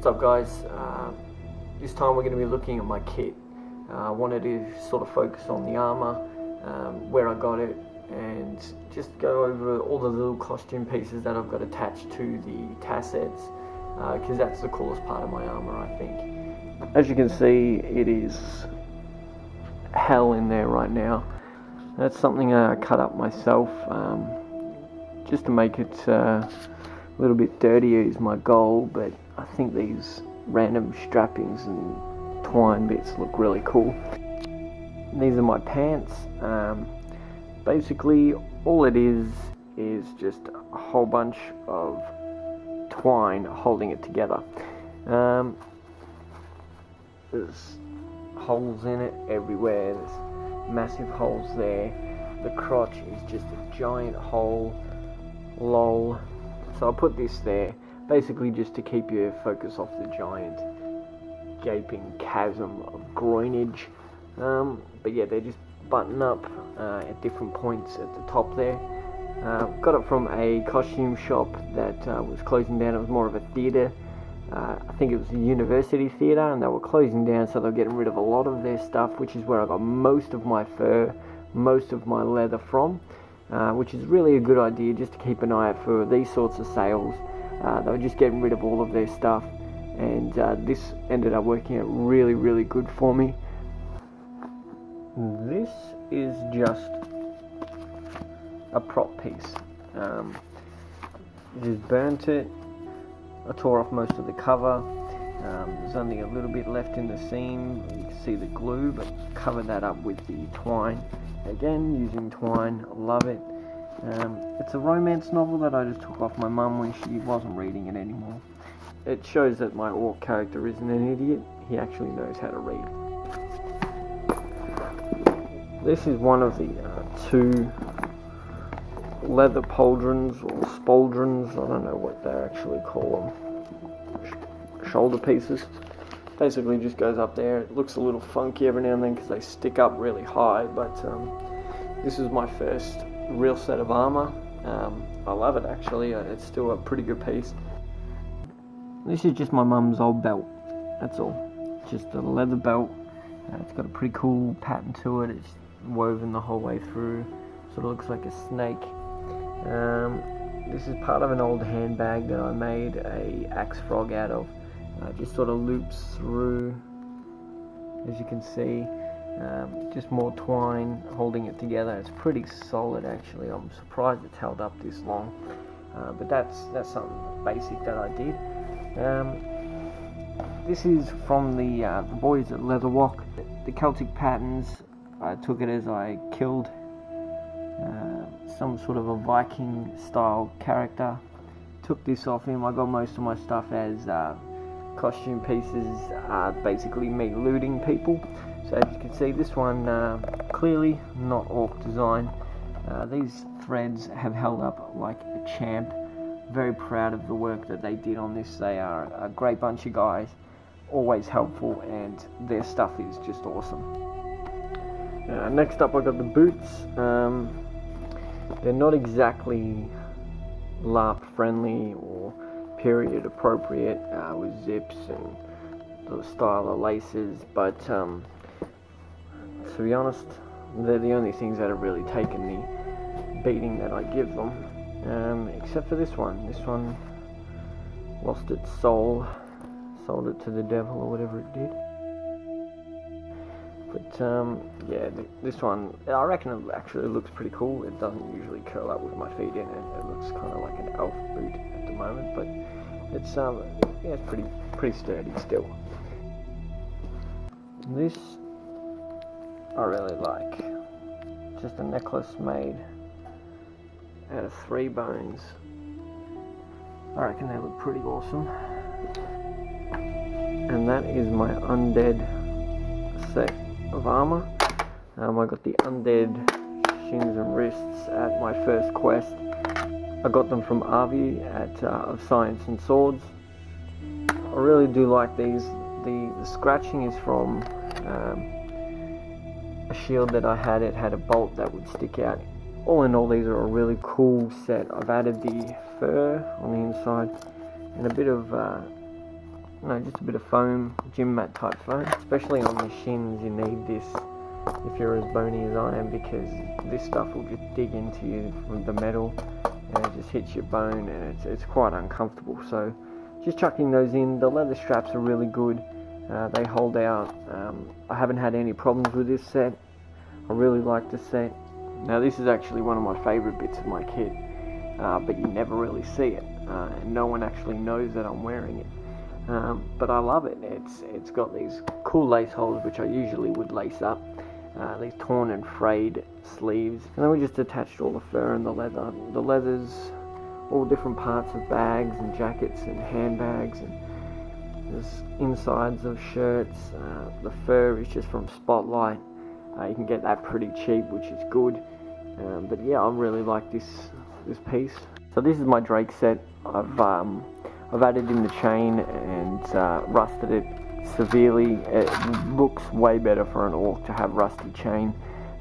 What's up guys, this time we're going to be looking at my kit. I wanted to sort of focus on the armor, where I got it, and just go over all the little costume pieces that I've got attached to the tassets, because that's the coolest part of my armor, I think. As you can see, it is hell in there right now. That's something I cut up myself, just to make it a little bit dirtier is my goal, but I think these random strappings and twine bits look really cool. These are my pants. Basically all it is just a whole bunch of twine holding it together. There's holes in it everywhere, there's massive holes there. The crotch is just a giant hole, lol. So I'll put this there, basically just to keep your focus off the giant gaping chasm of groinage. But yeah, they just button up at different points at the top there. Got it from a costume shop that was closing down. It was more of a theatre. I think it was a university theatre, and they were closing down, so they were getting rid of a lot of their stuff, which is where I got most of my fur, most of my leather from. Which is really a good idea, just to keep an eye out for these sorts of sales. They were just getting rid of all of their stuff, and this ended up working out really, really good for me. This is just a prop piece. Just burnt it. I tore off most of the cover. There's only a little bit left in the seam. You can see the glue, but covered that up with the twine. Again, using twine, I love it. It's a romance novel that I just took off my mum when she wasn't reading it anymore. It shows that my orc character isn't an idiot, he actually knows how to read. This is one of the two leather pauldrons or spauldrons, I don't know what they actually call them, shoulder pieces. Basically just goes up there. It looks a little funky every now and then because they stick up really high, but this is my first real set of armor. I love it actually, it's still a pretty good piece. This is just my mum's old belt, that's all. Just a leather belt. It's got a pretty cool pattern to it, it's woven the whole way through, sort of looks like a snake. This is part of an old handbag that I made a axe frog out of. Just sort of loops through, as you can see. Just more twine holding it together. It's pretty solid actually. I'm surprised it's held up this long, but that's something basic that I did. This is from the boys at Leatherwalk. The Celtic patterns, I took it as I killed some sort of a Viking style character. Took this off him. I got most of my stuff as costume pieces, basically me looting people. So as you can see, this one clearly not orc design. These threads have held up like a champ. Very proud of the work that they did on this. They are a great bunch of guys, always helpful, and their stuff is just awesome. Next up I got the boots. They're not exactly LARP friendly or period appropriate, with zips and the style of laces, but to be honest, they're the only things that have really taken the beating that I give them, except for this one. This one lost its soul, sold it to the devil or whatever it did. But yeah, this one, I reckon it actually looks pretty cool. It doesn't usually curl up with my feet in it. It looks kind of like an elf boot at the moment, but it's yeah, it's pretty sturdy still. This I really like. Just a necklace made out of 3 bones. I reckon they look pretty awesome. And that is my Undead Set of armor. I got the Undead shins and wrists at my first quest. I got them from Avi at of Science and Swords. I really do like these. The scratching is from a shield that I had. It had a bolt that would stick out. All in all, these are a really cool set. I've added the fur on the inside and a bit of you know, just a bit of foam, gym mat type foam. Especially on the shins, you need this if you're as bony as I am, because this stuff will just dig into you from the metal and it just hits your bone, and it's quite uncomfortable. So just chucking those in. The leather straps are really good. They hold out. I haven't had any problems with this set. I really like the set. Now this is actually one of my favourite bits of my kit, but you never really see it, and no one actually knows that I'm wearing it. But I love it. It's got these cool lace holes, which I usually would lace up. These torn and frayed sleeves, and then we just attached all the fur and the leather. The leather's all different parts of bags and jackets and handbags, and there's insides of shirts. The fur is just from Spotlight. You can get that pretty cheap, which is good. But yeah, I really like this piece. So this is my Drake set. I've added in the chain and rusted it severely. It looks way better for an orc to have rusty chain.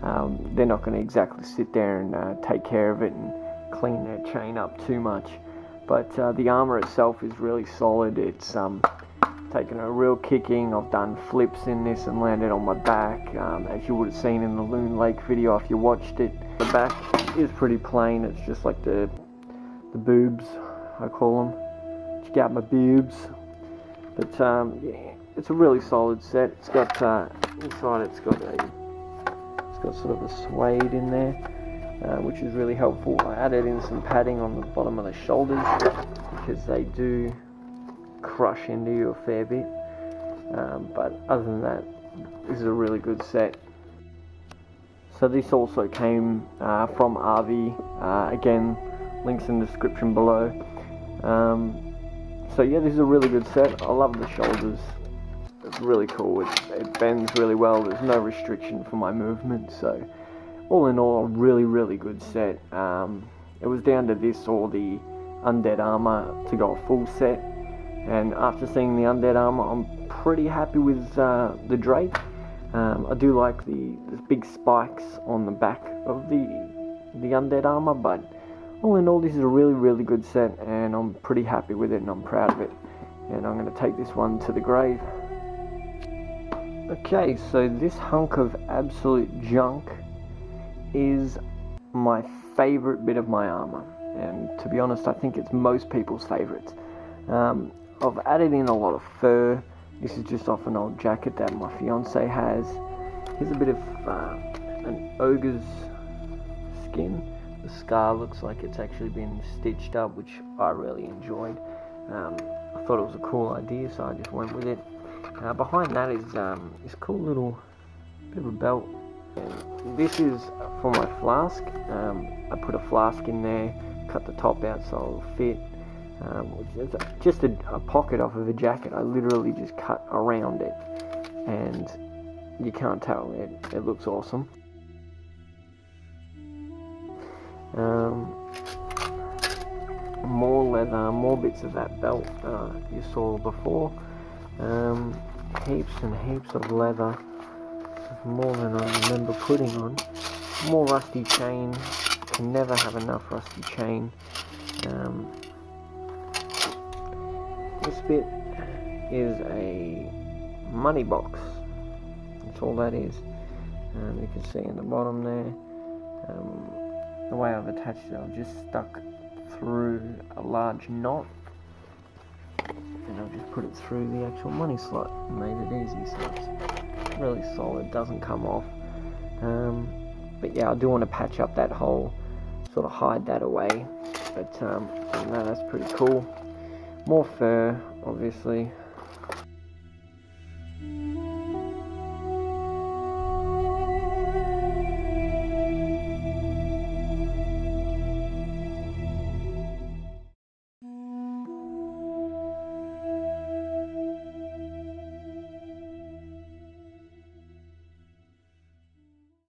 They're not going to exactly sit there and take care of it and clean their chain up too much. But the armor itself is really solid. It's taken a real kicking. I've done flips in this and landed on my back, as you would have seen in the Loon Lake video if you watched it. The back is pretty plain. It's just like the boobs, I call them. Check out my boobs. But yeah, it's a really solid set. It's got inside it's got sort of a suede in there, which is really helpful. I added in some padding on the bottom of the shoulders because they do crush into you a fair bit. But other than that, this is a really good set. So this also came from RV. Again, links in the description below. So yeah, this is a really good set. I love the shoulders. It's really cool. It bends really well. There's no restriction for my movement. So all in all, a really, really good set. It was down to this or the Undead armor to go a full set. And after seeing the Undead armor, I'm pretty happy with the Drake. I do like the big spikes on the back of the Undead armor, but all in all, this is a really, really good set, and I'm pretty happy with it, and I'm proud of it. And I'm going to take this one to the grave. Okay, so this hunk of absolute junk is my favourite bit of my armor, and to be honest, I think it's most people's favourites. I've added in a lot of fur. This is just off an old jacket that my fiance has. Here's a bit of an ogre's skin. The scar looks like it's actually been stitched up, which I really enjoyed. I thought it was a cool idea, so I just went with it. Behind that is this cool little bit of a belt. And this is for my flask. I put a flask in there, cut the top out so it'll fit. Which is just a pocket off of a jacket. I literally just cut around it, and you can't tell. It looks awesome. More leather, more bits of that belt you saw before. Heaps and heaps of leather, more than I remember putting on. More rusty chain. Can never have enough rusty chain. This bit is a money box. That's all that is. You can see in the bottom there. The way I've attached it, I've just stuck through a large knot, and I've just put it through the actual money slot and made it easy, so it's really solid, doesn't come off. But yeah, I do want to patch up that hole, sort of hide that away, but no, that's pretty cool. More fur, obviously.